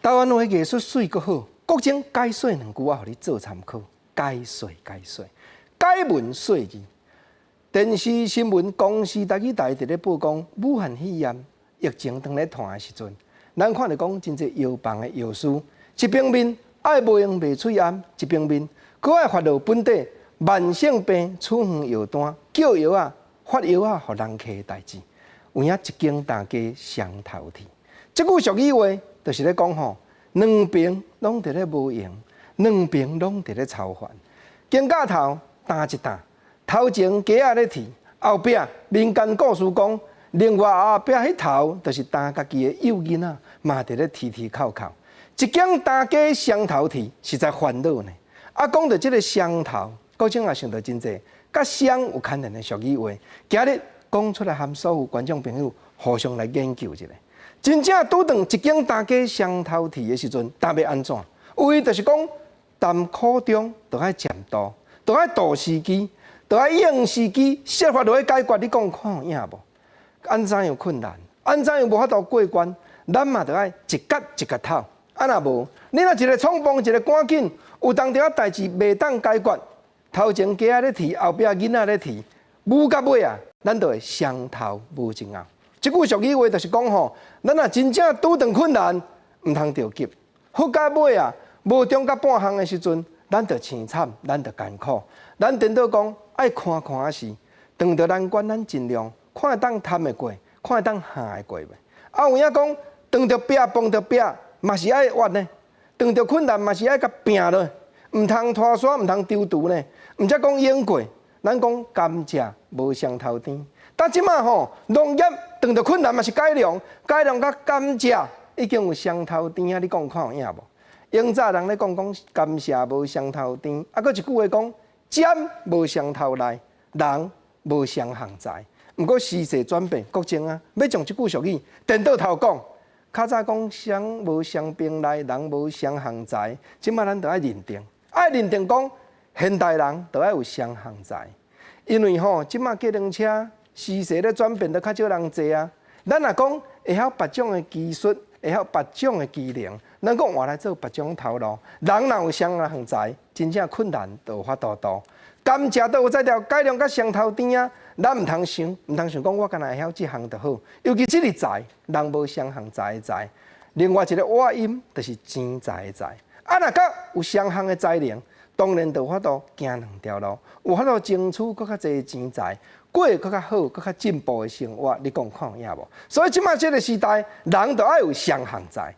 台湾话艺术水阁好，国情解说两句话，互你做参考。解说，解文说字。电视新闻公视台语台伫咧报讲，武汉肺炎疫情当咧传的时阵，咱看到讲真侪药房的药师，一方面爱卖用卖嘴暗，一方面佫爱发落本地慢性病处方药单，叫药啊、发药啊，互人客的代志，有影一间大家双头thị。即句俗语话，就是咧讲吼，两边拢伫咧无用，两边拢伫咧操烦。肩胛头担一担，头前鸡仔咧啼，后壁民间故事讲，另外后壁迄头就是担家己的幼囡仔，嘛伫咧啼哭哭。一间大家双头thị，实在烦恼呢。啊，讲到即个双头，国政也想到真济，甲双有牵连的俗语话，今日讲出来，含所有观众朋友互相来研究一下。真正拄到一间大家双头thị的时阵，答要安怎？有伊就是讲，谈苦中就爱渐度，就爱度时机，就爱用时机，设法落去解决。你讲看有影无？安怎样困难？安怎样无法度过关？咱嘛就爱一角一角透。啊若无，你若一个创崩，一个赶紧，有当着代志袂当解决，头前鸡仔咧啼，后壁囡仔咧啼，舞到尾啊，咱就会双头无前后。即句俗语话就是讲吼，咱若真正拄到困难，毋通着急，好到尾啊，无中到半项的时阵，咱就凄惨，咱就艰苦。咱颠倒讲爱看啊是，当着难关，咱尽量看会当探会过，看会当行会过袂。啊有影讲，当着壁碰着壁，嘛是爱活呢；当着困难，嘛是爱甲拼落，毋通拖沙，毋通丢毒呢。毋则讲淹过，咱讲甘蔗无双头甜。但即马吼，农业当着困难嘛是改良到甘蔗已经有双头甜啊！你讲看有影无？永早人咧讲甘蔗无双头甜，啊，佫一句话讲尖无双头来，人无双行在。毋过时势转变，国政啊，要将即句俗语颠倒头讲。较早讲双无双兵来，人无双行在，即马咱着爱认定，讲现代人着爱有双行在，因为吼即马机动车。时势咧转变，都较少人坐啊。咱若讲会晓别种的技术，会晓别种的技能，咱讲换来做别种头路。人若有双行在，真正困难就有法度度。甘蔗都有在条改良到双头甜啊！咱毋通想讲我干那会晓即项就好。尤其即个财，人无双行在的财。另外一个外因就是钱财的财。啊，若甲有双项的才能，当然就有法度行两条路，有法度争取搁较侪钱财。过更较好、更较进步的生活，你讲看有影无？所以即马这个时代，人都爱有双行在。